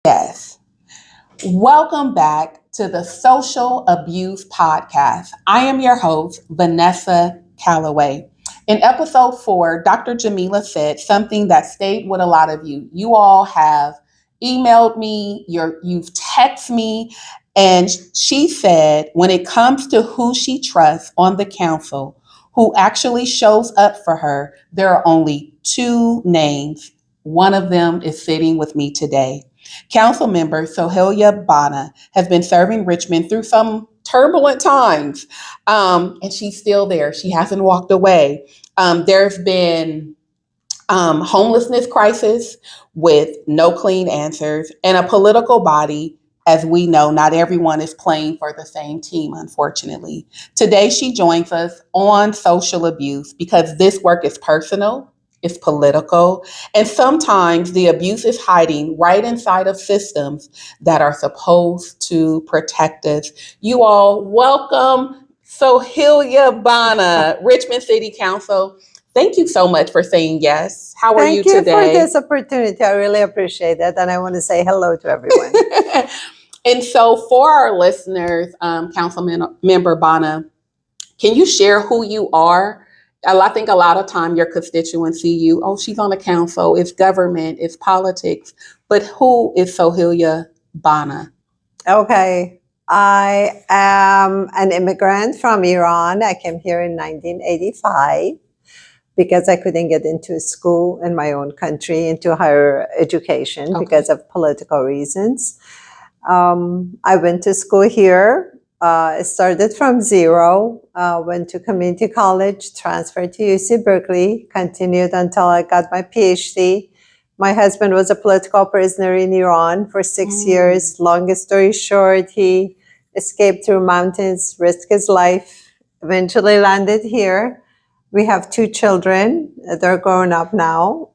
Yes. Welcome back to the Social Abuse Podcast. I am your host, Vanessa Calloway. In episode 4, Dr. Jamelia said something that stayed with a lot of you. You all have emailed me, you've texted me, and she said when it comes to who she trusts on the council, who actually shows up for her, there are only two names. One of them is sitting with me today. Council member Soheila Bana has been serving Richmond through some turbulent times, and she's still there. She hasn't walked away. There's been homelessness crisis with no clean answers, and a political body. As we know, not everyone is playing for the same team, unfortunately. Today, she joins us on social abuse because this work is personal, it's political, and sometimes the abuse is hiding right inside of systems that are supposed to protect us. You all welcome Soheila Bana, Richmond City Council. Thank you so much for saying yes. How are you Thank you today? for this opportunity. I really appreciate it. And I want to say hello to everyone. And so for our listeners, Member Bana, can you share who you are? I think a lot of time your constituents see you, oh, she's on the council, it's government, it's politics, but who is Soheila Bana? Okay. I am an immigrant from Iran. I came here in 1985 because I couldn't get into school in my own country, into higher education because of political reasons. I went to school here. Started from zero, went to community college, transferred to UC Berkeley, continued until I got my PhD. My husband was a political prisoner in Iran for 6 years. Longest story short, he escaped through mountains, risked his life, eventually landed here. We have 2 children. They're grown up now.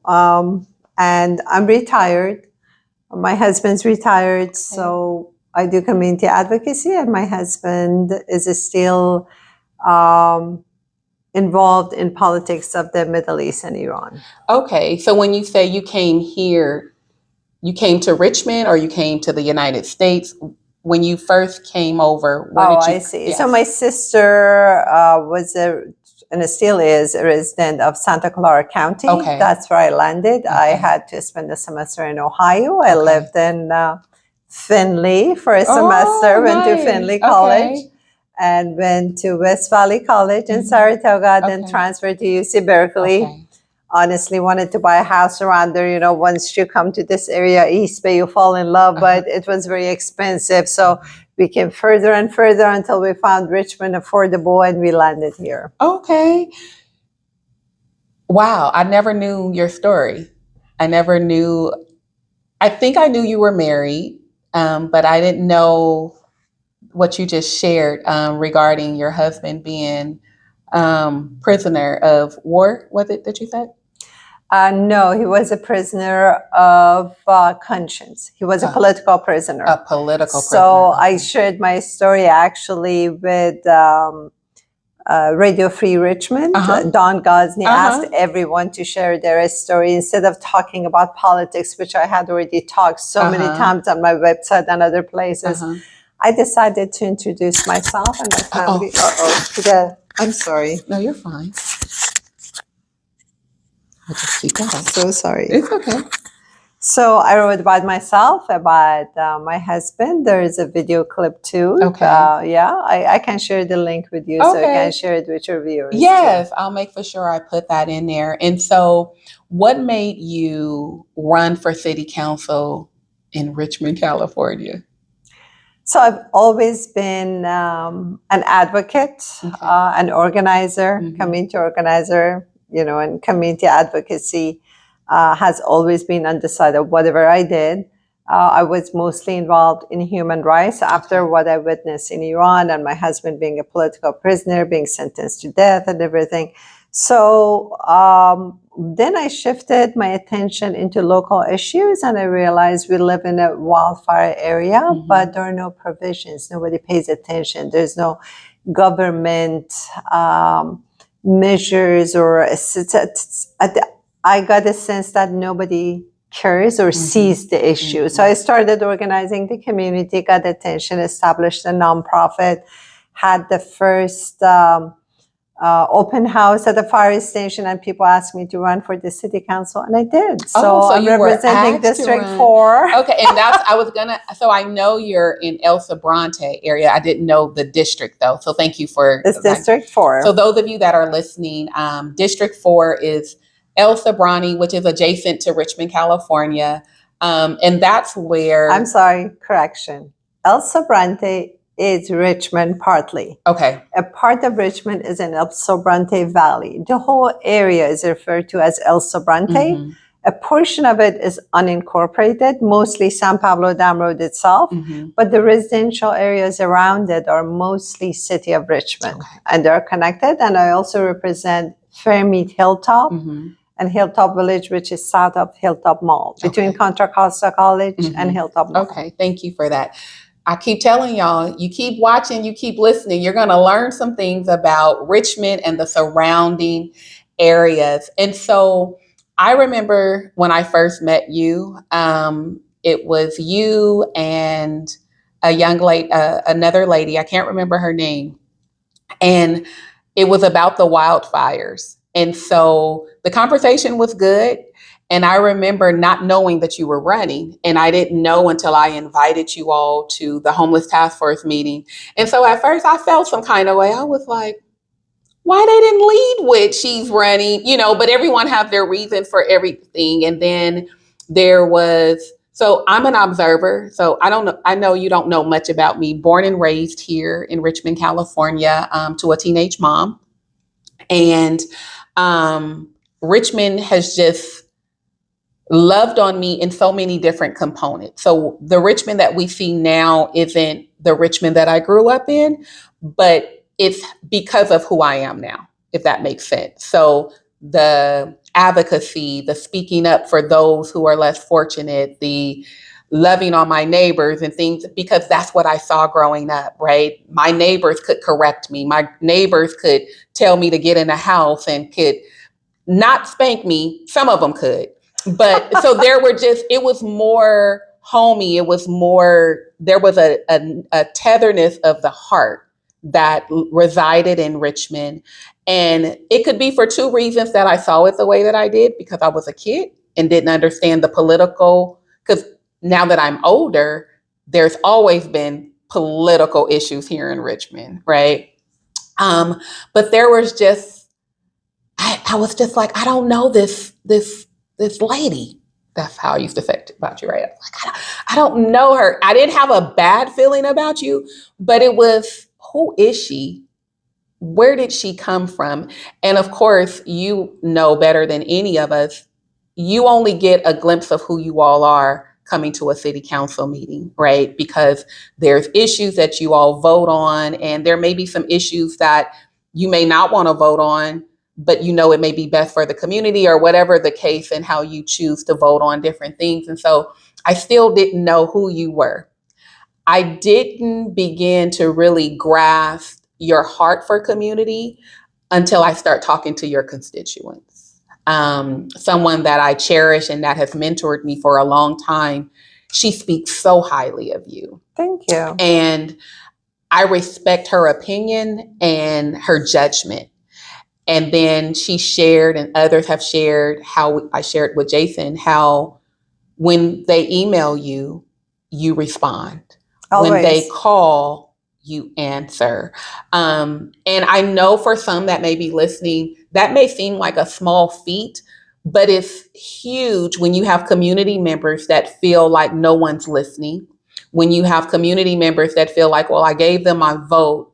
And I'm retired. My husband's retired, so I do community advocacy, and my husband is still involved in politics of the Middle East and Iran. Okay, so when you say you came here, you came to Richmond or you came to the United States? When you first came over, where did you? I see. Yes. So my sister was and still is a resident of Santa Clara County. Okay. That's where I landed. I had to spend a semester in Ohio. I lived in Findlay for a semester, went to Findlay College, and went to West Valley College in Saratoga, then transferred to UC Berkeley. Honestly, wanted to buy a house around there. You know, once you come to this area, East Bay, you fall in love, but it was very expensive. So we came further and further until we found Richmond affordable, and we landed here. Okay. Wow. I never knew your story. I think I knew you were married, but I didn't know what you just shared regarding your husband being prisoner of war. Was it that you said? No, he was a prisoner of conscience. He was a political prisoner. A political prisoner. So I shared my story actually with Radio Free Richmond. Don Gosney asked everyone to share their story instead of talking about politics, which I had already talked so many times on my website and other places. I decided to introduce myself and my family. I'm sorry. No, you're fine. I'll just keep going. So sorry. It's okay. So I wrote about myself, about my husband. There is a video clip too. Okay. I can share the link with you so you can share it with your viewers. Yes, too. I'll make for sure I put that in there. And so what made you run for city council in Richmond, California? So I've always been an advocate, an organizer, community organizer, you know, and community advocacy has always been on the side of whatever I did. I was mostly involved in human rights after what I witnessed in Iran and my husband being a political prisoner, being sentenced to death and everything. So then I shifted my attention into local issues, and I realized we live in a wildfire area, but there are no provisions. Nobody pays attention. There's no government measures or I got a sense that nobody cares or sees the issue. So I started organizing the community, got attention, established a nonprofit, had the first open house at the fire station, and people asked me to run for the city council, and I did. So I'm you were representing asked to District run. 4. Okay, and so I know you're in El Sobrante area. I didn't know the district though. So thank you for. It's District 4. So those of you that are listening, District 4 is El Sobrante, which is adjacent to Richmond, California. And that's where. I'm sorry, correction. El Sobrante is Richmond partly. Okay. A part of Richmond is in El Sobrante Valley. The whole area is referred to as El Sobrante. A portion of it is unincorporated, mostly San Pablo Dam Road itself, but the residential areas around it are mostly City of Richmond, and they're connected. And I also represent Fairmead Hilltop and Hilltop Village, which is south of Hilltop Mall, between Contra Costa College and Hilltop Mall. Okay, thank you for that. I keep telling y'all, you keep watching, you keep listening, you're going to learn some things about Richmond and the surrounding areas. And so I remember when I first met you, it was you and a young lady, another lady, I can't remember her name. And it was about the wildfires. And so the conversation was good. And I remember not knowing that you were running. And I didn't know until I invited you all to the homeless task force meeting. And so at first I felt some kind of way. I was like, why they didn't lead with she's running, but everyone have their reason for everything. And then so I'm an observer. So I know you don't know much about me. Born and raised here in Richmond, California, to a teenage mom. And Richmond has just loved on me in so many different components. So the Richmond that we see now isn't the Richmond that I grew up in, but it's because of who I am now, if that makes sense. So the advocacy, the speaking up for those who are less fortunate, the loving on my neighbors and things, because that's what I saw growing up, right? My neighbors could correct me. My neighbors could tell me to get in a house and could not spank me. Some of them could. But so it was more homey. It was more, there was a tetherness of the heart that resided in Richmond. And it could be for two reasons that I saw it the way that I did, because I was a kid and didn't understand the political, because now that I'm older, there's always been political issues here in Richmond, right? But there was just, I was just like, I don't know this lady. That's how I used to say about you, right? Like, I don't know her. I didn't have a bad feeling about you, but it was, who is she? Where did she come from? And of course, you know better than any of us, you only get a glimpse of who you all are coming to a city council meeting, right? Because there's issues that you all vote on, and there may be some issues that you may not want to vote on, but it may be best for the community or whatever the case, and how you choose to vote on different things. And so I still didn't know who you were. I didn't begin to really grasp your heart for community until I start talking to your constituents. Someone that I cherish and that has mentored me for a long time, she speaks so highly of you. Thank you. And I respect her opinion and her judgment. And then she shared, and others have shared, how I shared with Jason, how when they email you, you respond. Always. When they call, you answer. And I know for some that may be listening, that may seem like a small feat, but it's huge when you have community members that feel like no one's listening. When you have community members that feel like, well, I gave them my vote,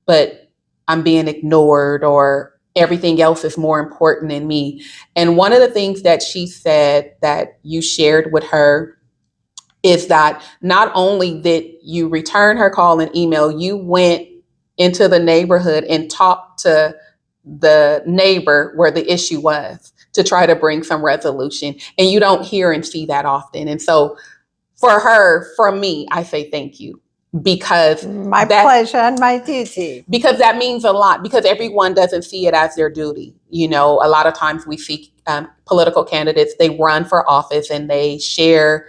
but I'm being ignored, or everything else is more important than me. And one of the things that she said that you shared with her is that not only did you return her call and email, you went into the neighborhood and talked to the neighbor where the issue was to try to bring some resolution. And you don't hear and see that often. And so for her, from me, I say thank you, because My pleasure and my duty. Because that means a lot, because everyone doesn't see it as their duty. You know, a lot of times we see political candidates, they run for office and they share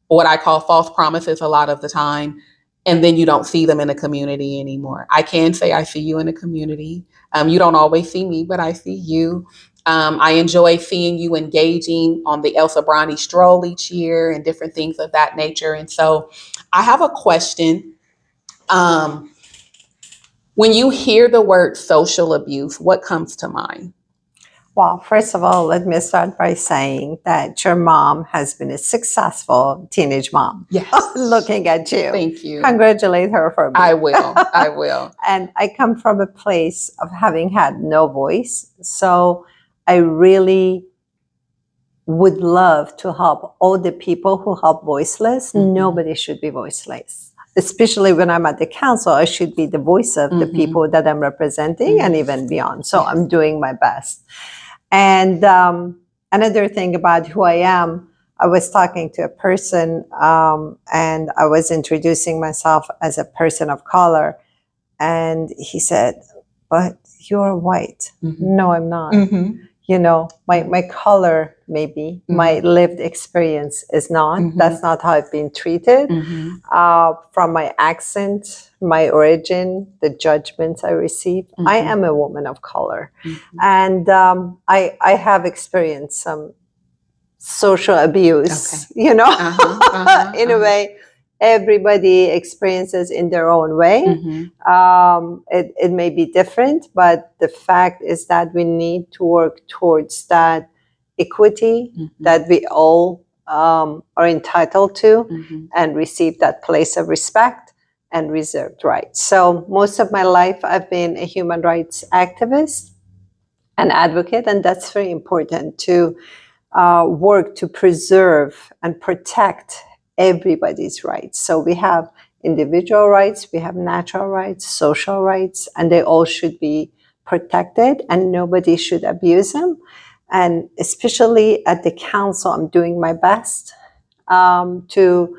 what I call false promises a lot of the time. And then you don't see them in the community anymore. I can say I see you in the community. You don't always see me, but I see you. I enjoy seeing you engaging on the Elsa Brani stroll each year and different things of that nature. And so I have a question. When you hear the word social abuse, what comes to mind? Well, first of all, let me start by saying that your mom has been a successful teenage mom. Yes. Looking at you. Thank you. Congratulate her for me. I will. I will. And I come from a place of having had no voice. So I really would love to help all the people who help voiceless. Mhm. Nobody should be voiceless. Especially when I'm at the council, I should be the voice of the people that I'm representing and even beyond. So I'm doing my best. And another thing about who I am, I was talking to a person and I was introducing myself as a person of color. And he said, but you're white. No, I'm not. You know, my color, maybe, my lived experience is not. That's not how I've been treated. From my accent, my origin, the judgments I receive, I am a woman of color. And I have experienced some social abuse, you know, in a way. Everybody experiences in their own way. It may be different, but the fact is that we need to work towards that equity that we all are entitled to and receive that place of respect and reserved rights. So most of my life, I've been a human rights activist and advocate, and that's very important to work to preserve and protect everybody's rights. So we have individual rights, we have natural rights, social rights, and they all should be protected and nobody should abuse them. And especially at the council, I'm doing my best to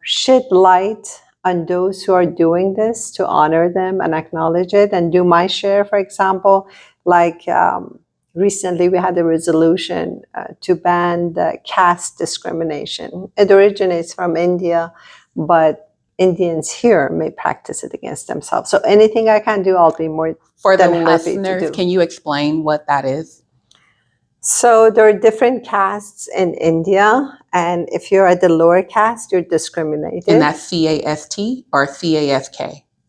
shed light on those who are doing this, to honor them and acknowledge it and do my share. For example, like recently, we had a resolution to ban the caste discrimination. It originates from India, but Indians here may practice it against themselves. So anything I can do, I'll be more For the than happy to listeners, do. can you explain what that is? So there are different castes in India, and if you're at the lower caste, you're discriminated. And that's CAST or CASK?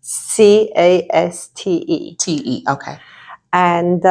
CASTE. TE, okay. And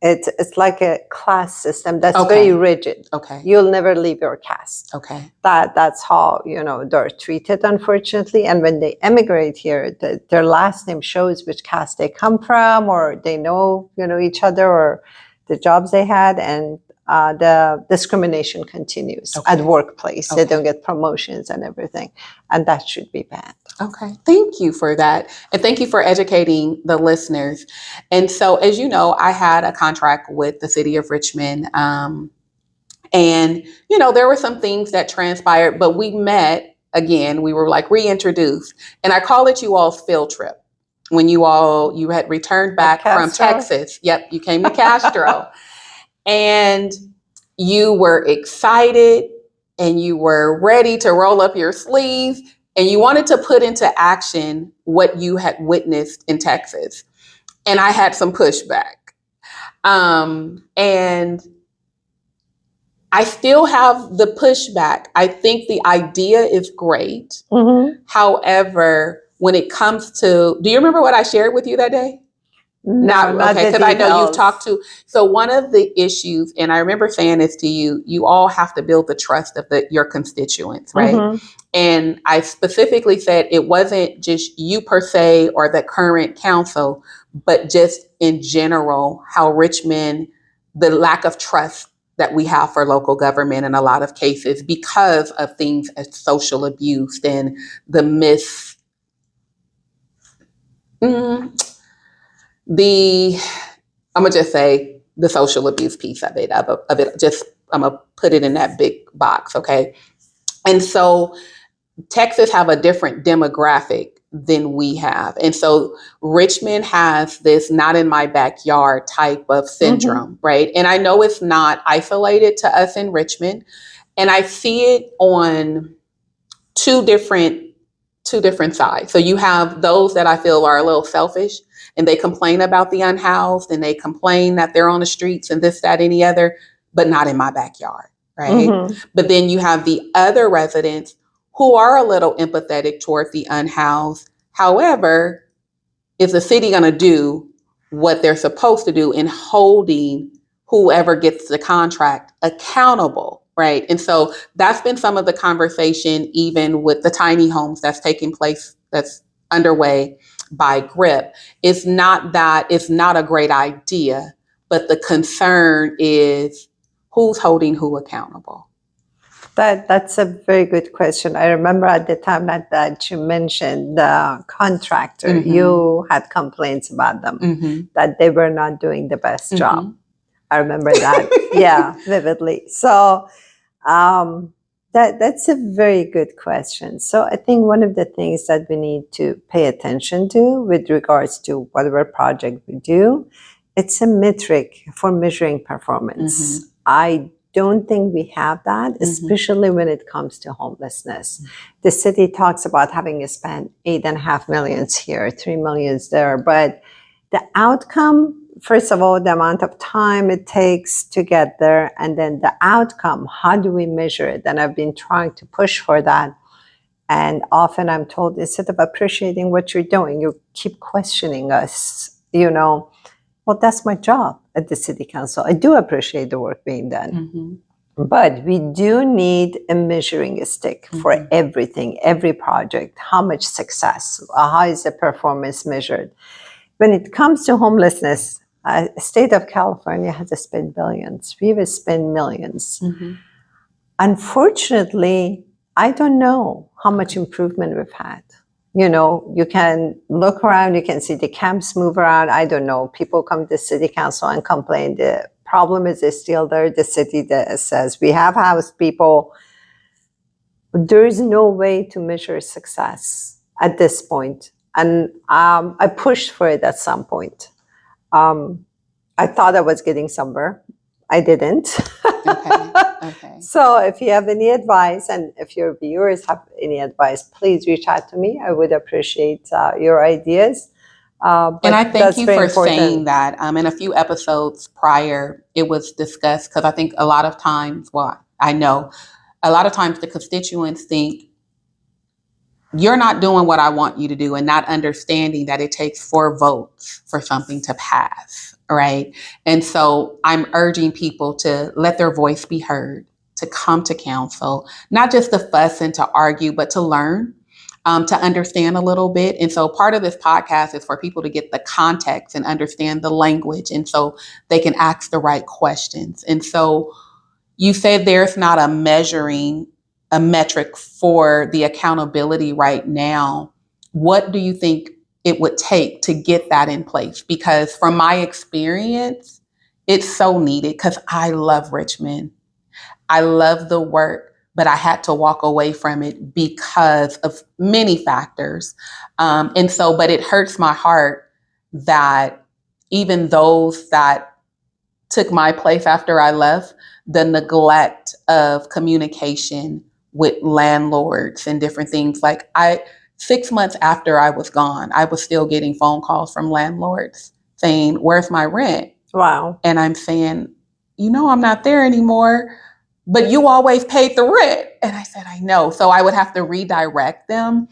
it's like a class system that's Okay. very rigid. Okay. You'll never leave your caste. Okay. That's how, you know, they're treated, unfortunately. And when they emigrate here, their last name shows which caste they come from, or they know, you know, each other, or the jobs they had, and the discrimination continues at workplace. They don't get promotions and everything, and that should be banned. Okay, thank you for that. And thank you for educating the listeners. And so, as you know, I had a contract with the city of Richmond. And, you know, there were some things that transpired, but we met again. We were like reintroduced. And I call it you all's field trip. When you had returned back from Texas. Yep, you came to Castro. And you were excited and you were ready to roll up your sleeves and you wanted to put into action what you had witnessed in Texas. And I had some pushback. And I still have the pushback. I think the idea is great. However, when it comes to, do you remember what I shared with you that day? No, not okay, because I know you've talked to. So one of the issues, and I remember saying this to you, you all have to build the trust of your constituents, right? And I specifically said it wasn't just you per se or the current council, but just in general, how Richmond, the lack of trust that we have for local government in a lot of cases because of things as social abuse and the I'm gonna just say the social abuse piece of it. Just I'm gonna put it in that big box, okay? And so Texas have a different demographic than we have. And so Richmond has this not in my backyard type of syndrome, right? And I know it's not isolated to us in Richmond. And I see it on two different sides. So you have those that I feel are a little selfish and they complain about the unhoused and they complain that they're on the streets and this, that, any other, but not in my backyard, right? But then you have the other residents who are a little empathetic toward the unhoused. However, is the city going to do what they're supposed to do in holding whoever gets the contract accountable, right? And so that's been some of the conversation, even with the tiny homes that's taking place, that's underway by GRIP. It's not that it's not a great idea, but the concern is who's holding who accountable. That's a very good question. I remember at the time that you mentioned the contractor, you had complaints about them, that they were not doing the best job. I remember that, vividly. So that's a very good question. So I think one of the things that we need to pay attention to with regards to whatever project we do, it's a metric for measuring performance. I don't think we have that, especially when it comes to homelessness. The city talks about having spent $8.5 million here, $3 million there, but the outcome, first of all, the amount of time it takes to get there, and then the outcome, how do we measure it? And I've been trying to push for that. And often I'm told, instead of appreciating what you're doing, you keep questioning us, Well, that's my job at the city council. I do appreciate the work being done. But we do need a measuring stick for everything, every project. How much success? How is the performance measured? When it comes to homelessness, the state of California has spent billions. We've spent millions. Unfortunately, I don't know how much improvement we've had. You can look around, you can see the camps move around. I don't know. People come to the city council and complain. The problem is still there. The city that says we have housed people. There is no way to measure success at this point. And I pushed for it at some point. I thought I was getting somewhere. I didn't. Okay. So if you have any advice, and if your viewers have any advice, please reach out to me. I would appreciate your ideas. And I thank you for saying that. In a few episodes prior, it was discussed because I think a lot of times, I know a lot of times the constituents think you're not doing what I want you to do, and not understanding that it takes 4 votes for something to pass, right? And so I'm urging people to let their voice be heard, to come to council, not just to fuss and to argue, but to learn, to understand a little bit. And so part of this podcast is for people to get the context and understand the language, and so they can ask the right questions. And so you said there's not a metric for the accountability right now. What do you think it would take to get that in place? Because from my experience, it's so needed, because I love Richmond. I love the work, but I had to walk away from it because of many factors. But it hurts my heart that even those that took my place after I left, the neglect of communication with landlords and different things. 6 months after I was gone, I was still getting phone calls from landlords saying, "Where's my rent?" Wow. And I'm saying, I'm not there anymore, but you always paid the rent. And I said, I know. So I would have to redirect them,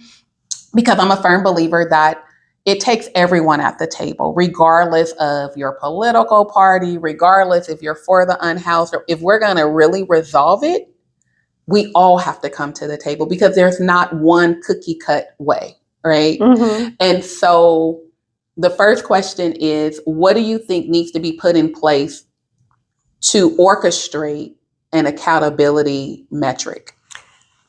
because I'm a firm believer that it takes everyone at the table, regardless of your political party, regardless if you're for the unhoused, or if we're going to really resolve it, we all have to come to the table, because there's not one cookie cut way, right? And so the first question is, what do you think needs to be put in place to orchestrate an accountability metric?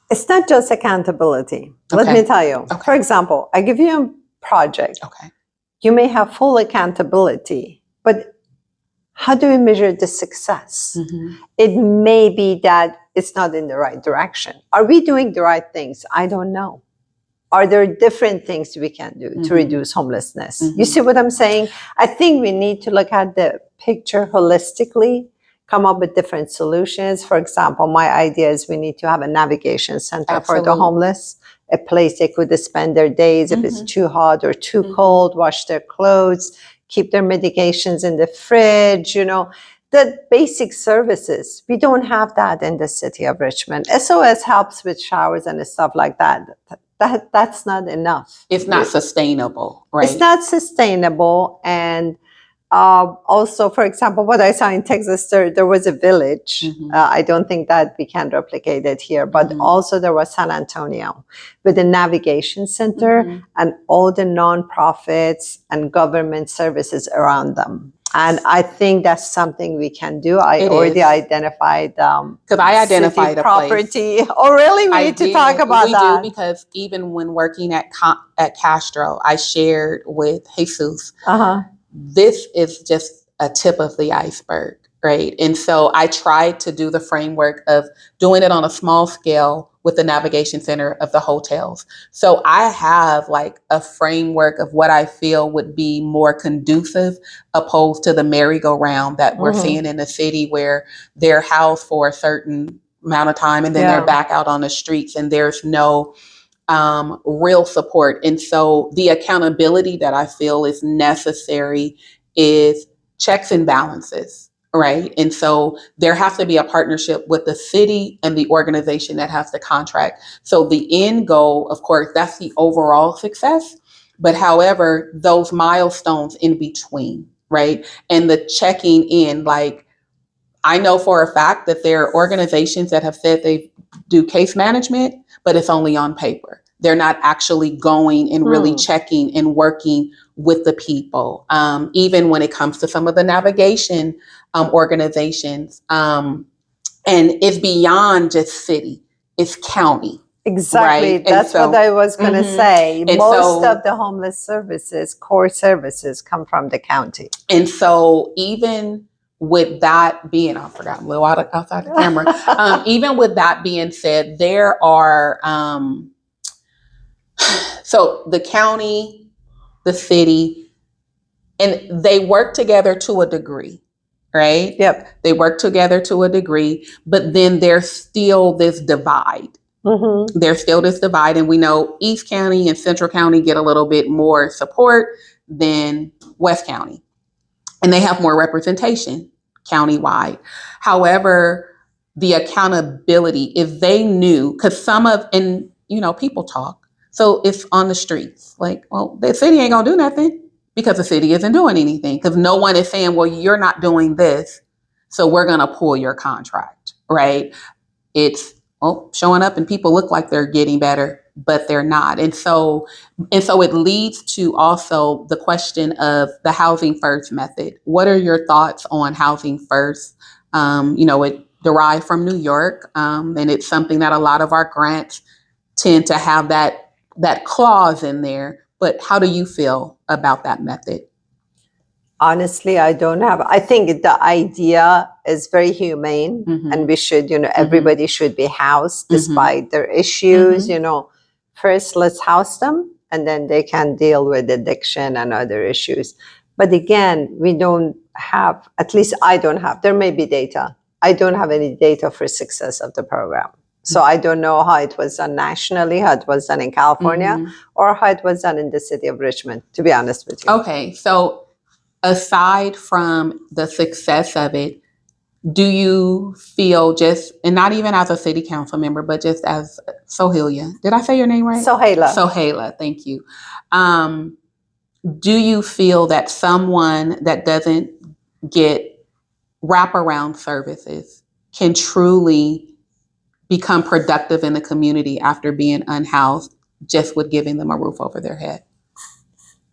It's not just accountability. Let me tell you. Okay. For example, I give you a project. Okay. You may have full accountability, but how do we measure the success? It may be that it's not in the right direction. Are we doing the right things? I don't know. Are there different things we can do to reduce homelessness? You see what I'm saying? I think we need to look at the picture holistically, come up with different solutions. For example, my idea is we need to have a navigation center for the homeless, a place they could spend their days if it's too hot or too cold, wash their clothes, keep their medications in the fridge, the basic services. We don't have that in the city of Richmond. SOS helps with showers and stuff like that. That's not enough. It's not sustainable, right? It's not sustainable. And also, for example, what I saw in Texas, there was a village. I don't think that we can replicate it here, but also there was San Antonio with a navigation center and all the nonprofits and government services around them. And I think that's something we can do. I already identified because I identified a property. Place. Oh, really? We need to talk about that. We do, because even when working at Castro, I shared with Jesus. This is just a tip of the iceberg, right? And so I tried to do the framework of doing it on a small scale with the navigation center of the hotels. So I have like a framework of what I feel would be more conducive opposed to the merry-go-round that we're seeing in the city, where they're housed for a certain amount of time and then they're back out on the streets and there's no real support. And so the accountability that I feel is necessary is checks and balances, right? And so there has to be a partnership with the city and the organization that has the contract. So the end goal, of course, that's the overall success. But however, those milestones in between, right? And the checking in, like, I know for a fact that there are organizations that have said they do case management, but it's only on paper. They're not actually going and really checking and working with the people. Even when it comes to some of the navigation organizations. And it's beyond just city, it's county. Exactly. Right? That's what I was going to say. And most of the homeless services, core services, come from the county. And so even with that being, I forgot, I'm a little outside the camera. Even with that being said, there are, so the county, the city, and they work together to a degree, right? Yep. They work together to a degree, but then there's still this divide. There's still this divide, and we know East County and Central County get a little bit more support than West County, and they have more representation countywide. However, the accountability, if they knew, because people talk, so it's on the streets, like, well, the city ain't gonna do nothing because the city isn't doing anything, because no one is saying, well, you're not doing this, so we're gonna pull your contract, right? It's showing up and people look like they're getting better, but they're not. And so it leads to also the question of the housing first method. What are your thoughts on housing first? It derived from New York, and it's something that a lot of our grants tend to have that clause in there. But how do you feel about that method? Honestly, I think the idea is very humane, and we should, everybody should be housed despite their issues. First, let's house them, and then they can deal with addiction and other issues. But again, we don't have, at least I don't have, there may be data. I don't have any data for success of the program. So I don't know how it was done nationally, how it was done in California, or how it was done in the city of Richmond, to be honest with you. Okay, so aside from the success of it, do you feel just, and not even as a city council member, but just as Soheila, did I say your name right? Soheila, thank you. Do you feel that someone that doesn't get wraparound services can truly become productive in the community after being unhoused just with giving them a roof over their head?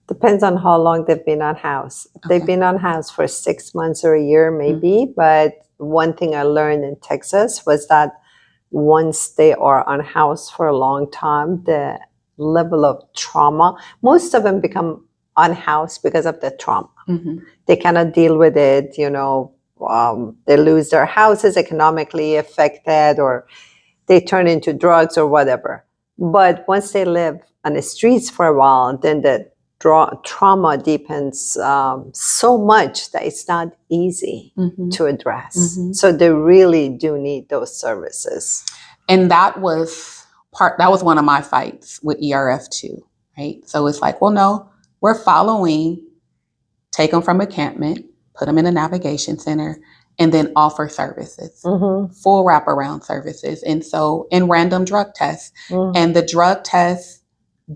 Depends on how long they've been unhoused. If they've been unhoused for 6 months or a year, maybe. But one thing I learned in Texas was that once they are unhoused for a long time, the level of trauma, most of them become unhoused because of the trauma. They cannot deal with it, they lose their houses, economically affected, or they turn into drugs or whatever. But once they live on the streets for a while, then the trauma deepens so much that it's not easy to address. So they really do need those services. And that was one of my fights with ERF too, right? So it's like, well, no, we're following, take them from encampment, put them in a navigation center, and then offer services, full wraparound services. And random drug tests. And the drug tests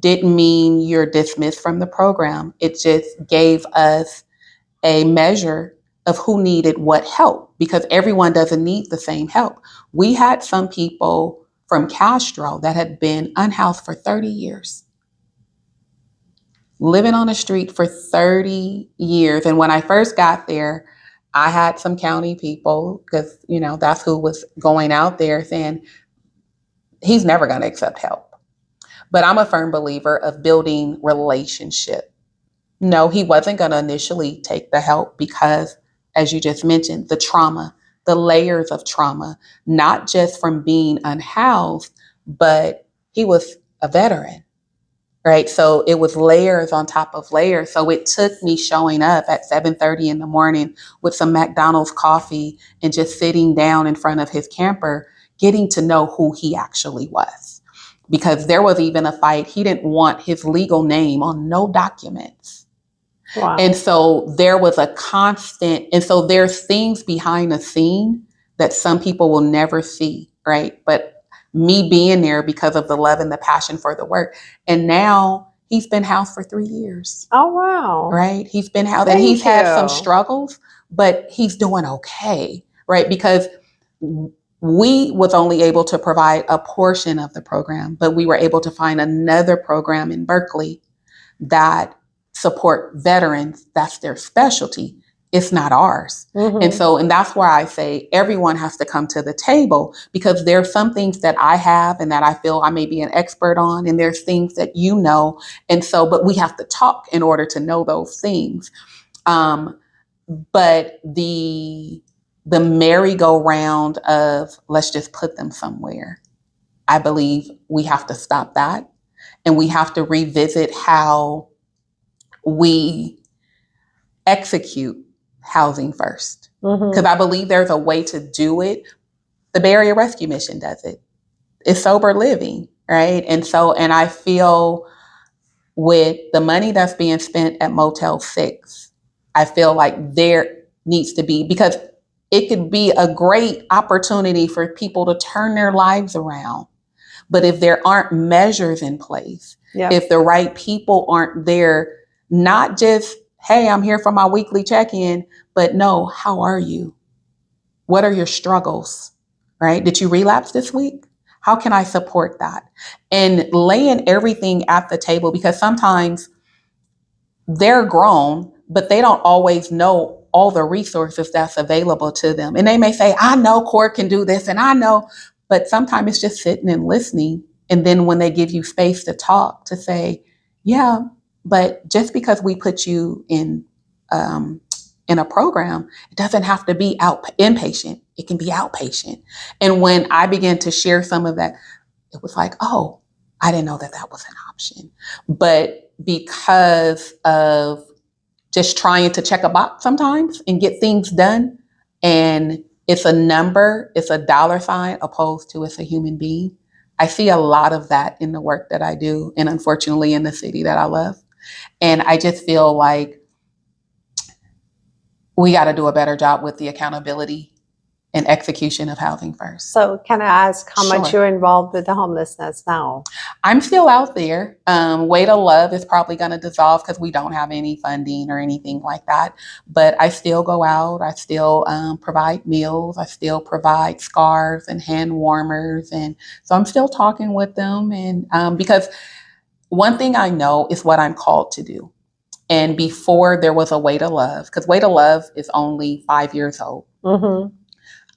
didn't mean you're dismissed from the program. It just gave us a measure of who needed what help, because everyone doesn't need the same help. We had some people from Castro that had been unhoused for 30 years, living on the street for 30 years. And when I first got there, I had some county people, because, that's who was going out there, saying, he's never going to accept help. But I'm a firm believer of building relationship. No, he wasn't going to initially take the help because, as you just mentioned, the trauma, the layers of trauma, not just from being unhoused, but he was a veteran, right? So it was layers on top of layers. So it took me showing up at 7:30 in the morning with some McDonald's coffee and just sitting down in front of his camper, getting to know who he actually was. Because there was even a fight. He didn't want his legal name on no documents. Wow. And so there was a constant, and so there's things behind the scene that some people will never see, right? But me being there because of the love and the passion for the work. And now he's been housed for 3 years. Oh, wow. Right? He's been housed, and he's had some struggles, but he's doing okay, right? Because we was only able to provide a portion of the program, but we were able to find another program in Berkeley that support veterans. That's their specialty. It's not ours. And that's why I say everyone has to come to the table, because there's some things that I have and that I feel I may be an expert on, and there's things that but we have to talk in order to know those things. But the merry-go-round of let's just put them somewhere, I believe we have to stop that, and we have to revisit how we execute housing first. Because I believe there's a way to do it. The Bay Area Rescue Mission does it. It's sober living, right? And I feel with the money that's being spent at Motel 6, I feel like there needs to be, because it could be a great opportunity for people to turn their lives around. But if there aren't measures in place, if the right people aren't there, not just, hey, I'm here for my weekly check-in, but no, how are you? What are your struggles, right? Did you relapse this week? How can I support that? And laying everything at the table, because sometimes they're grown, but they don't always know all the resources that's available to them. And they may say, I know court can do this, and I know, but sometimes it's just sitting and listening. And then when they give you space to talk, to say, yeah, but just because we put you in a program, it doesn't have to be inpatient. It can be outpatient. And when I began to share some of that, it was like, oh, I didn't know that was an option. But because of just trying to check a box sometimes and get things done, and it's a number, it's a dollar sign, opposed to it's a human being. I see a lot of that in the work that I do, and unfortunately in the city that I love. And I just feel like we got to do a better job with the accountability and execution of housing first. So can I ask how much you're involved with the homelessness now? I'm still out there. Way to Love is probably going to dissolve because we don't have any funding or anything like that. But I still go out. I still provide meals. I still provide scarves and hand warmers. And so I'm still talking with them. And because one thing I know is what I'm called to do. And before there was a Way to Love, because Way to Love is only 5 years old.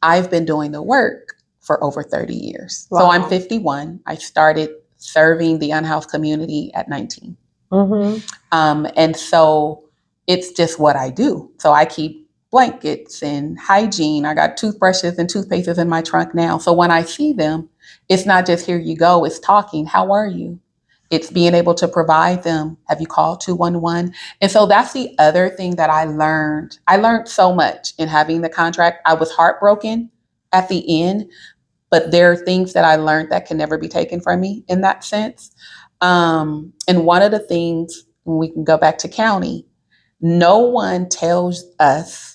I've been doing the work for over 30 years. Wow. So I'm 51. I started serving the unhoused community at 19. And so it's just what I do. So I keep blankets and hygiene. I got toothbrushes and toothpastes in my trunk now. So when I see them, it's not just here you go, it's talking, how are you? It's being able to provide them. Have you called 211? And so that's the other thing that I learned. I learned so much in having the contract. I was heartbroken at the end, but there are things that I learned that can never be taken from me in that sense. And one of the things, when we can go back to county, no one tells us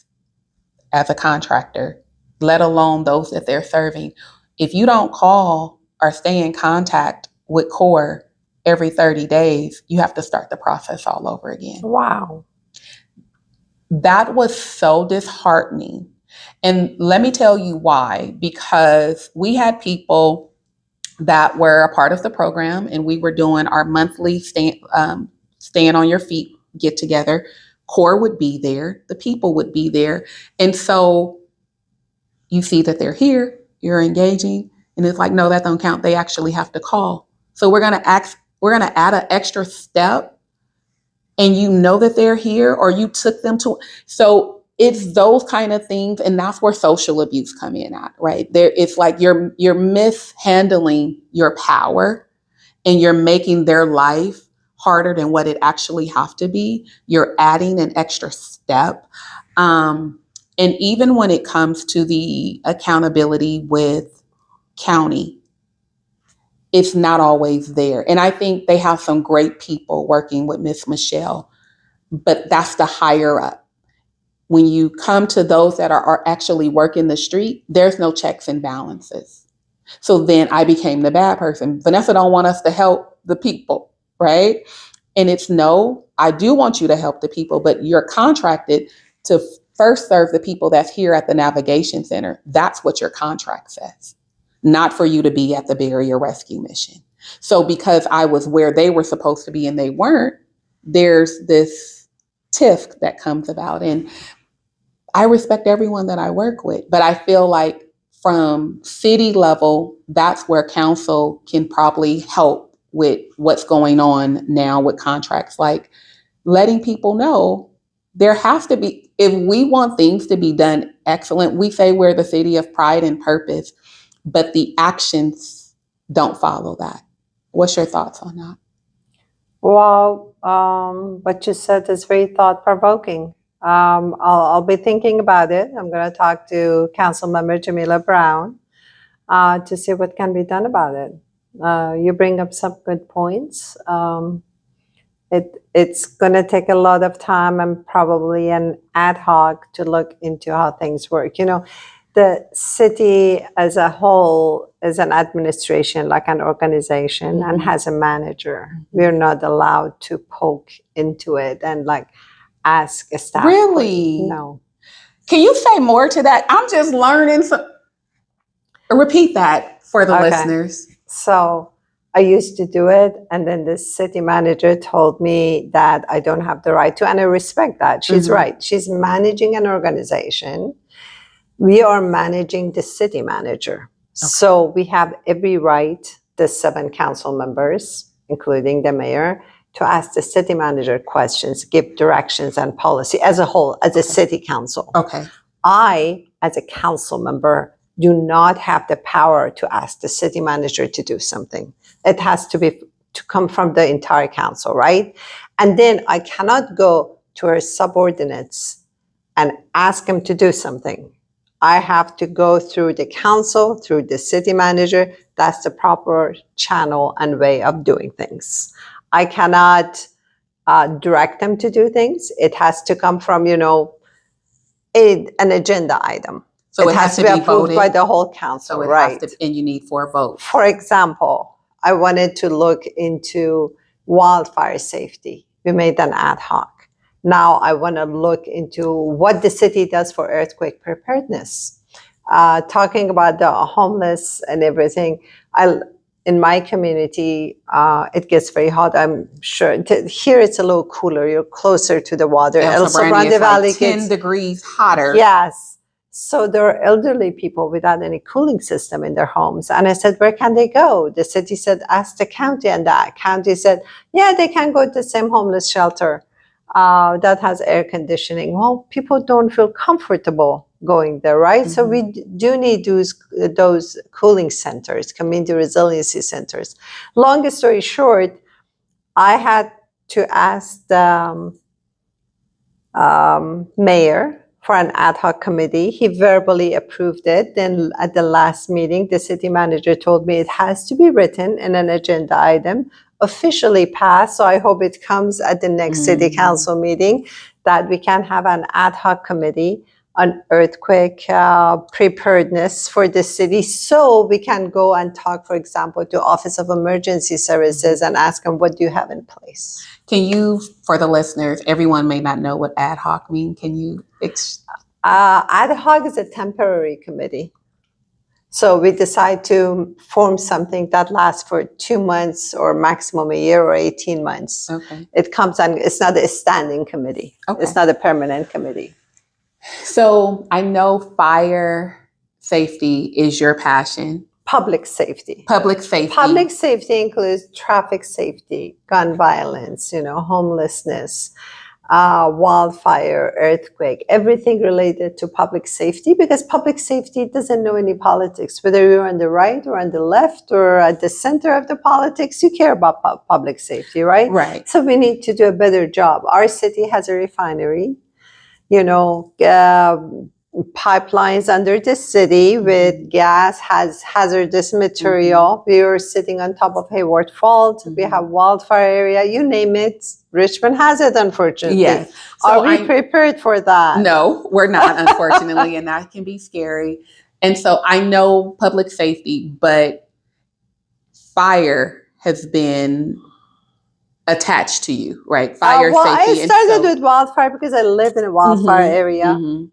as a contractor, let alone those that they're serving, if you don't call or stay in contact with CORE every 30 days, you have to start the process all over again. Wow. That was so disheartening. And let me tell you why, because we had people that were a part of the program and we were doing our monthly stand on your feet get together. CORE would be there, the people would be there. And so you see that they're here, you're engaging, and it's like, no, that don't count. They actually have to call. So we're gonna add an extra step, and you know that they're here or you took them to. So it's those kind of things, and that's where social abuse come in at, right? There, it's like you're mishandling your power, and you're making their life harder than what it actually have to be. You're adding an extra step. And even when it comes to the accountability with county, it's not always there. And I think they have some great people working with Miss Michelle, but that's the higher up. When you come to those that are actually working the street, there's no checks and balances. So then I became the bad person. Vanessa don't want us to help the people, right? And it's no, I do want you to help the people, but you're contracted to first serve the people that's here at the navigation center. That's what your contract says, not for you to be at the barrier rescue mission. So because I was where they were supposed to be and they weren't, there's this tiff that comes about. And I respect everyone that I work with, but I feel like from city level, that's where council can probably help with what's going on now with contracts, like letting people know there has to be, if we want things to be done excellent, we say we're the city of pride and purpose, but the actions don't follow that. What's your thoughts on that? Well, what you said is very thought-provoking. I'll be thinking about it. I'm going to talk to Council Member Jamelia Brown to see what can be done about it. You bring up some good points. It's going to take a lot of time and probably an ad hoc to look into how things work. You know, the city as a whole is an administration, like an organization, and has a manager. We're not allowed to poke into it and like ask a staff. Really? No. Can you say more to that? I'm just learning. Repeat that for the listeners. So I used to do it, and then the city manager told me that I don't have the right to, and I respect that. She's right. She's managing an organization. We are managing the city manager. Okay. So we have every right, the 7 council members, including the mayor, to ask the city manager questions, give directions and policy as a whole, as a city council. Okay. I, as a council member, do not have the power to ask the city manager to do something. It has to come from the entire council, right? And then I cannot go to her subordinates and ask them to do something. I have to go through the council, through the city manager. That's the proper channel and way of doing things. I cannot direct them to do things. It has to come from, an agenda item. So it has to be approved voted by the whole council, so it right? has to, and you need 4 votes. For example, I wanted to look into wildfire safety. We made an ad hoc. Now I want to look into what the city does for earthquake preparedness. Talking about the homeless and everything, in my community, it gets very hot. I'm sure here it's a little cooler. You're closer to the water. El Sobrante Valley like 10 degrees hotter. Yes. So there are elderly people without any cooling system in their homes. And I said, where can they go? The city said, ask the county. And the county said, yeah, they can go to the same homeless shelter that has air conditioning. Well, people don't feel comfortable going there, right? So we do need those cooling centers, community resiliency centers. Long story short, I had to ask the mayor for an ad hoc committee. He verbally approved it. Then at the last meeting, the city manager told me it has to be written in an agenda item, officially passed. So I hope it comes at the next city council meeting, that we can have an ad hoc committee on earthquake preparedness for the city, so we can go and talk, for example, to Office of Emergency Services and ask them, what do you have in place? Can you, for the listeners, everyone may not know what ad hoc mean. Can you? Ad hoc is a temporary committee. So we decide to form something that lasts for 2 months or maximum a year or 18 months. Okay. It comes and it's not a standing committee. Okay. It's not a permanent committee. So I know fire safety is your passion. Public safety. Public safety. Public safety includes traffic safety, gun violence, homelessness, wildfire, earthquake, everything related to public safety, because public safety doesn't know any politics. Whether you're on the right or on the left or at the center of the politics, you care about public safety, right? Right. So we need to do a better job. Our city has a refinery, pipelines under the city with gas, has hazardous material. We are sitting on top of Hayward Fault. We have wildfire area, you name it. Richmond has it, unfortunately. Yes. So are we prepared for that? No, we're not, unfortunately, and that can be scary. And so I know public safety, but fire has been attached to you, right? Fire safety. I started with wildfire because I live in a wildfire area,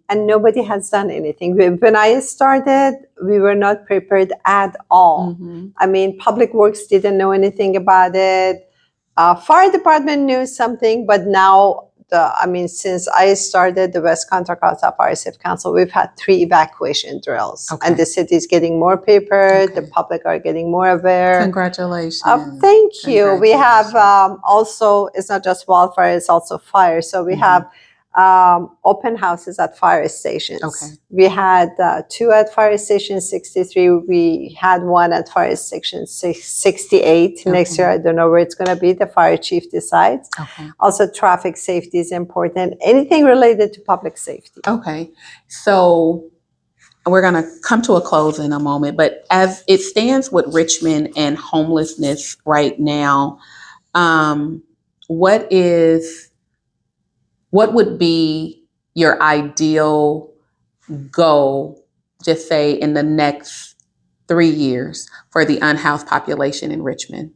and nobody has done anything. When I started, we were not prepared at all. I mean, Public Works didn't know anything about it. Fire department knew something, but now, since I started the West Contra Costa Fire Safe Council, we've had 3 evacuation drills. Okay. And the city is getting more prepared. The public are getting more aware. Congratulations. Thank you. We have also, it's not just wildfire, it's also fire. So we have open houses at fire stations. Okay. We had 2 at fire station 63. We had 1 at fire station 68. Okay. Next year, I don't know where it's going to be. The fire chief decides. Okay. Also, traffic safety is important. Anything related to public safety. Okay. So we're going to come to a close in a moment, but as it stands with Richmond and homelessness right now, what would be your ideal goal, just say in the next 3 years, for the unhoused population in Richmond?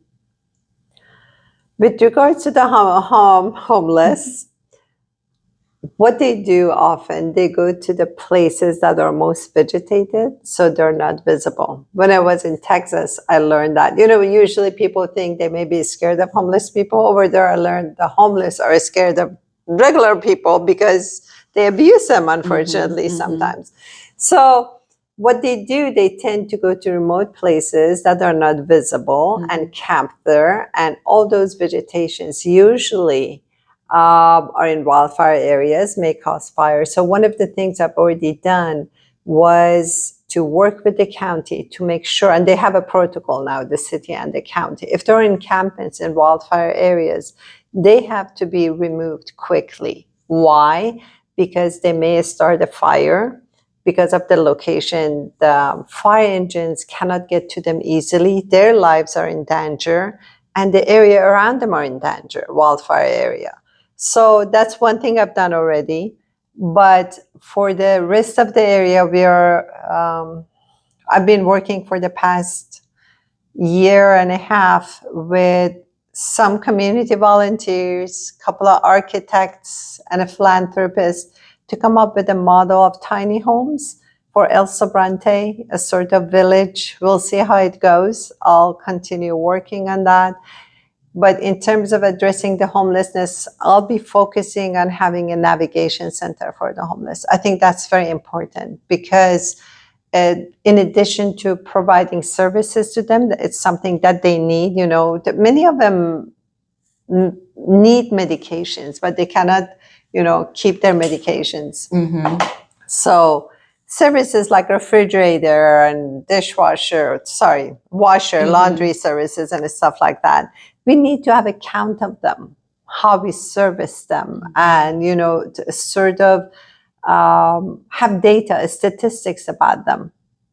With regards to the homeless, what they do often, they go to the places that are most vegetated, so they're not visible. When I was in Texas, I learned that, usually people think they may be scared of homeless people. Over there, I learned the homeless are scared of regular people because they abuse them, unfortunately, sometimes. So what they do, they tend to go to remote places that are not visible and camp there. And all those vegetations usually are in wildfire areas, may cause fire. So one of the things I've already done was to work with the county to make sure, and they have a protocol now, the city and the county. If they're encampments in wildfire areas, they have to be removed quickly. Why? Because they may start a fire. Because of the location, the fire engines cannot get to them easily. Their lives are in danger, and the area around them are in danger, wildfire area. So that's one thing I've done already. But for the rest of the area, I've been working for the past 1.5 years with some community volunteers, a couple of architects, and a philanthropist to come up with a model of tiny homes for El Sobrante, a sort of village. We'll see how it goes. I'll continue working on that. But in terms of addressing the homelessness, I'll be focusing on having a navigation center for the homeless. I think that's very important because in addition to providing services to them, it's something that they need. Many of them need medications, but they cannot, keep their medications. So services like refrigerator and washer, laundry services and stuff like that, we need to have a count of them, how we service them, and, to sort of have data, statistics about them.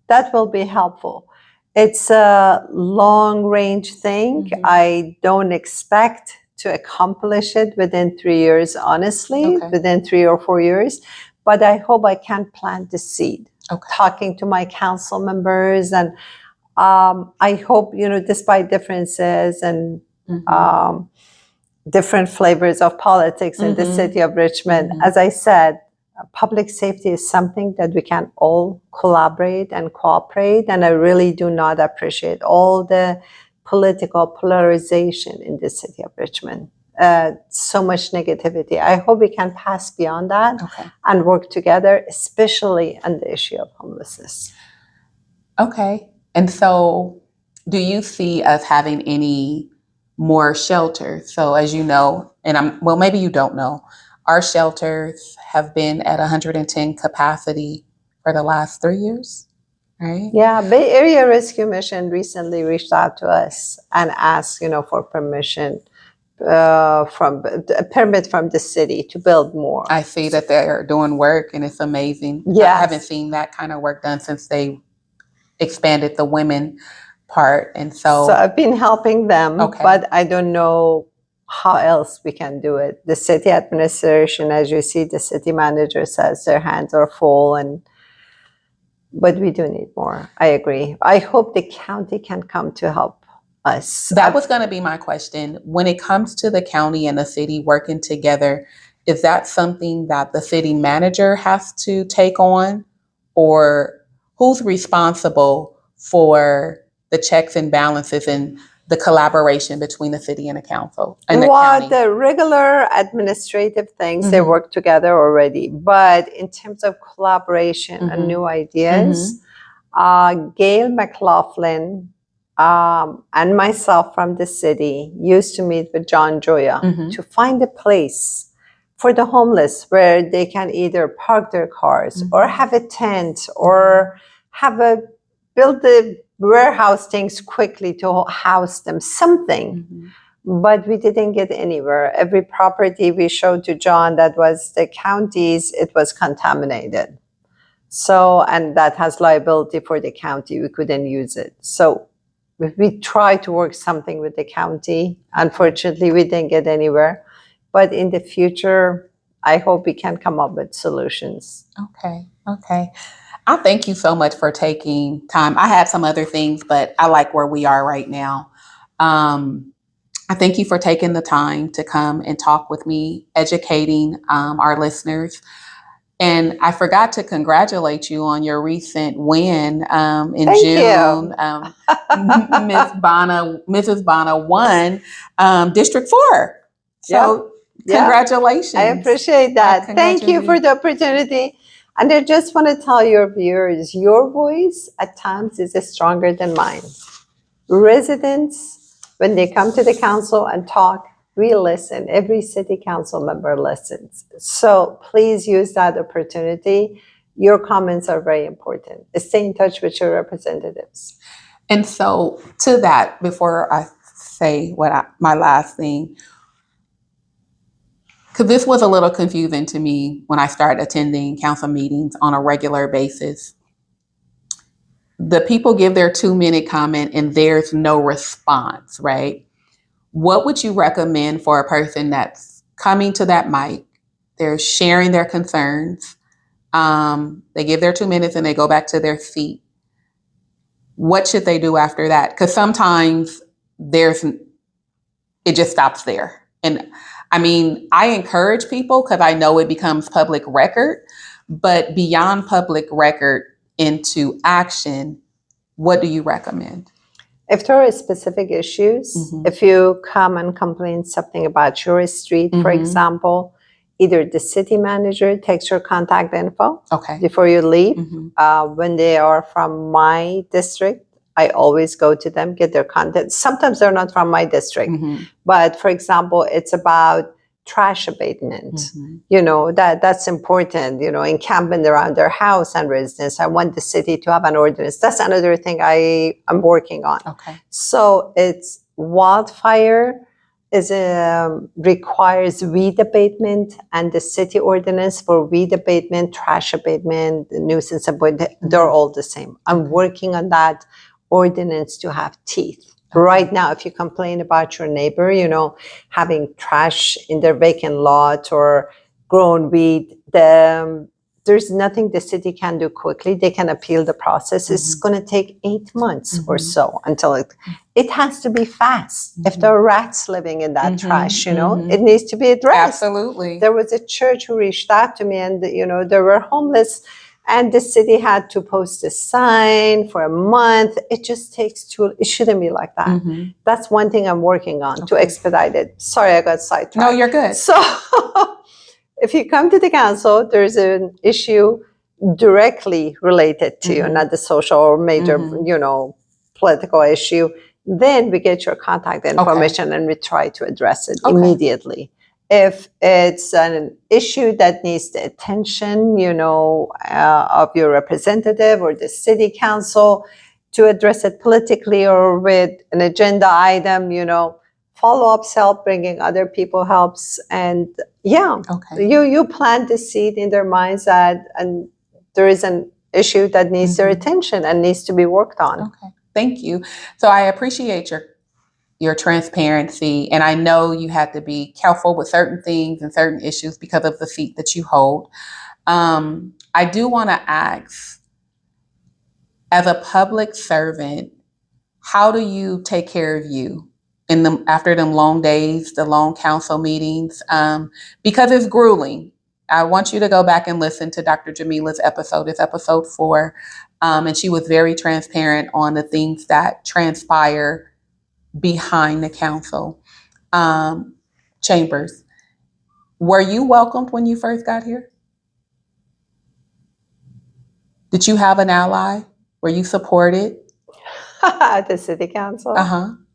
That will be helpful. It's a long range thing. I don't expect to accomplish it within 3 years, honestly, within 3 or 4 years. But I hope I can plant the seed, talking to my council members. And I hope, despite differences and different flavors of politics in the city of Richmond, as I said, public safety is something that we can all collaborate and cooperate. And I really do not appreciate all the political polarization in the city of Richmond. So much negativity. I hope we can pass beyond that and work together, especially on the issue of homelessness. Okay. And so do you see us having any more shelters? So as you know, and maybe you don't know, our shelters have been at 110 capacity for the last 3 years, right? Yeah, Bay Area Rescue Mission recently reached out to us and asked, for permission from a permit from the city to build more. I see that they're doing work, and it's amazing. Yes. I haven't seen that kind of work done since they expanded the women part, and so I've been helping them, but I don't know how else we can do it. The city administration, as you see, the city manager says their hands are full, but we do need more. I agree. I hope the county can come to help us. That was going to be my question. When it comes to the county and the city working together, is that something that the city manager has to take on, or who's responsible for the checks and balances and the collaboration between the city and the council and the county? The regular administrative things, they work together already. But in terms of collaboration and new ideas, Gail McLaughlin and myself from the city used to meet with John Joya to find a place for the homeless where they can either park their cars or have a tent or build the warehouse things quickly to house them, something. But we didn't get anywhere. Every property we showed to John that was the county's, it was contaminated. So, and that has liability for the county. We couldn't use it. So we tried to work something with the county. Unfortunately, we didn't get anywhere. But in the future, I hope we can come up with solutions. Okay. I thank you so much for taking time. I had some other things, but I like where we are right now. I thank you for taking the time to come and talk with me, educating our listeners. And I forgot to congratulate you on your recent win in Thank June. you. Mrs. Bana won District 4. So congratulations. I appreciate that. Thank you for the opportunity. And I just want to tell your viewers, your voice at times is stronger than mine. Residents, when they come to the council and talk, we listen. Every city council member listens. So please use that opportunity. Your comments are very important. Stay in touch with your representatives. And so to that, before I say my last thing, because this was a little confusing to me when I started attending council meetings on a regular basis. The people give their 2-minute comment and there's no response, right? What would you recommend for a person that's coming to that mic? They're sharing their concerns. They give their 2 minutes and they go back to their seat. What should they do after that? Because sometimes it just stops there. And I mean, I encourage people because I know it becomes public record, but beyond public record into action, what do you recommend? If there are specific issues, if you come and complain something about your street, for example, either the city manager takes your contact info before you leave. When they are from my district, I always go to them, get their content. Sometimes they're not from my district, but for example, it's about trash abatement. That's important, encampment around their house and residence. I want the city to have an ordinance. That's another thing I'm working on. Okay. So it's wildfire requires weed abatement, and the city ordinance for weed abatement, trash abatement, nuisance abatement, they're all the same. I'm working on that ordinance to have teeth. Okay. Right now, if you complain about your neighbor, having trash in their vacant lot or grown weed, there's nothing the city can do quickly. They can appeal the process. It's going to take 8 months or so until it has to be fast. If there are rats living in that trash, it needs to be addressed. Absolutely. There was a church who reached out to me, and they were homeless, and the city had to post a sign for a month. It just takes it shouldn't be like that. That's one thing I'm working on to expedite it. Sorry, I got sidetracked. No, you're good. So if you come to the council, there's an issue directly related to you, not the social or major, political issue. Then we get your contact information and we try to address it immediately. If it's an issue that needs the attention, of your representative or the city council to address it politically or with an agenda item, follow-ups help, bringing other people helps. And you plant the seed in their minds that and there is an issue that needs their attention and needs to be worked on. Okay, thank you. So I appreciate your transparency, and I know you had to be careful with certain things and certain issues because of the seat that you hold. I do want to ask, as a public servant, how do you take care of you after them long days, the long council meetings? Because it's grueling. I want you to go back and listen to Dr. Jamelia's episode. It's episode 4. And she was very transparent on the things that transpire behind the council chambers. Were you welcomed when you first got here? Did you have an ally? Were you supported? At the city council?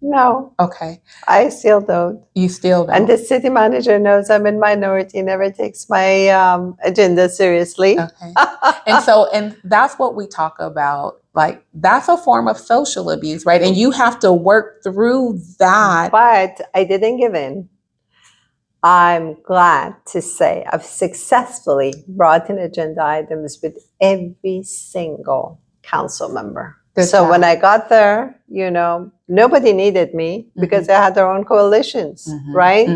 No. Okay. I still don't. You still don't? And the city manager knows I'm in minority, never takes my agenda seriously. Okay. And that's what we talk about. Like, that's a form of social abuse, right? And you have to work through that. But I didn't give in. I'm glad to say I've successfully brought in agenda items with every single council member. Good so job. When I got there, nobody needed me because they had their own coalitions, right?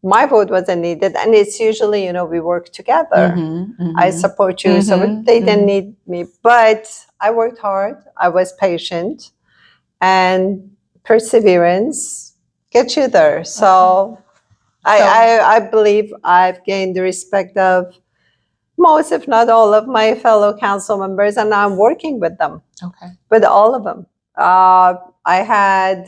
My vote wasn't needed. And it's usually, we work together. I support you. So they didn't need me. But I worked hard. I was patient. And perseverance gets you there. So I believe I've gained the respect of most, if not all, of my fellow council members, and I'm working with them. Okay. With all of them. I had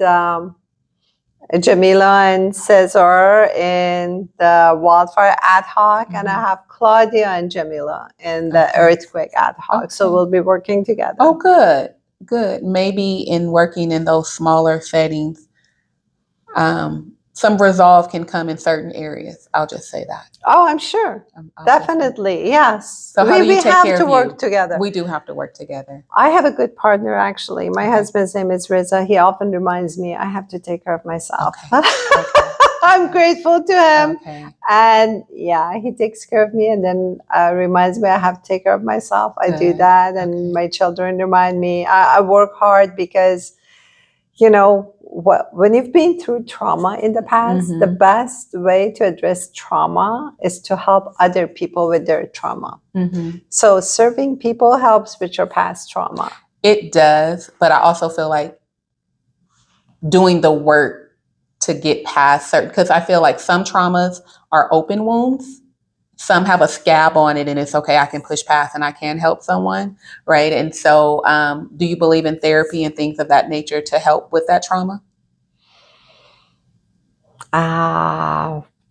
Jamelia and Cesar in the wildfire ad hoc, and I have Claudia and Jamelia in the earthquake ad hoc. Okay. So we'll be working together. Oh, good. Good. Maybe in working in those smaller settings, some resolve can come in certain areas. I'll just say that. Oh, I'm sure. Definitely. Yes. So how do you take care of you? We have to work together. We do have to work together. I have a good partner, actually. My husband's name is Reza. He often reminds me I have to take care of myself. Okay. I'm grateful to him. Okay. And he takes care of me and then reminds me I have to take care of myself. I do that. And my children remind me. I work hard because, when you've been through trauma in the past, the best way to address trauma is to help other people with their trauma. So serving people helps with your past trauma. It does, but I also feel like doing the work to get past certain, because I feel like some traumas are open wounds. Some have a scab on it and it's okay, I can push past and I can help someone, right? And so do you believe in therapy and things of that nature to help with that trauma?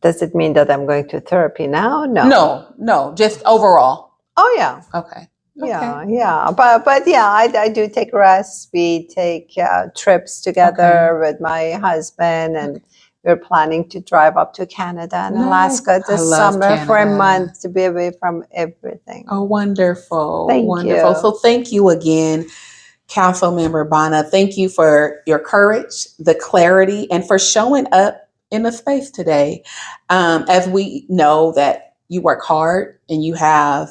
Does it mean that I'm going to therapy now? No. No, just overall. Oh, yeah. Okay. Yeah. But yeah, I do take rests. We take trips together with my husband, and we're planning to drive up to Canada and Alaska I this love summer for a Canada. month to be away from everything. Oh, wonderful. Thank Wonderful. you. So thank you again, Council Member Bana. Thank you for your courage, the clarity, and for showing up in the space today. As we know that you work hard and you have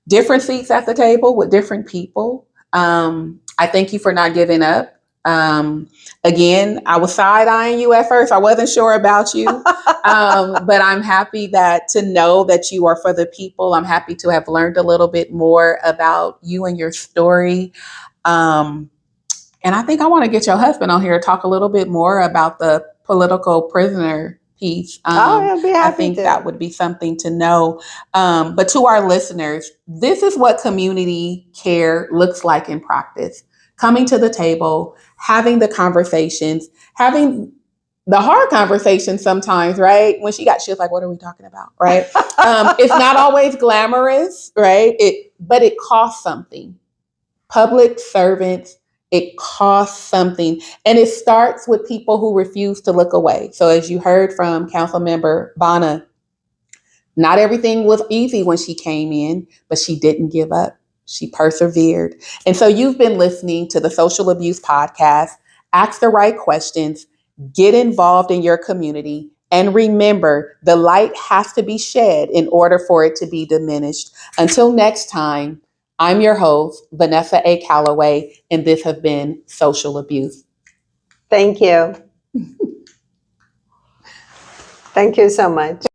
different seats at the table with different people. I thank you for not giving up. Again, I was side eyeing you at first. I wasn't sure about you, but I'm happy that to know that you are for the people. I'm happy to have learned a little bit more about you and your story. Um, and I think I want to get your husband on here to talk a little bit more about the political prisoner piece. I'll be I happy think to. that would be something to know. But to our listeners, this is what community care looks like in practice. Coming to the table, having the conversations, having the hard conversations sometimes, right? When she was like, what are we talking about? Right. It's not always glamorous, right? But it costs something. Public servants, it costs something. And it starts with people who refuse to look away. So as you heard from Council Member Bana, not everything was easy when she came in, but she didn't give up. She persevered. And so you've been listening to the Social Abuse Podcast. Ask the right questions, get involved in your community, and remember the light has to be shed in order for it to be diminished. Until next time, I'm your host, Vanessa A. Calloway, and this has been Social Abuse. Thank you. Thank you so much.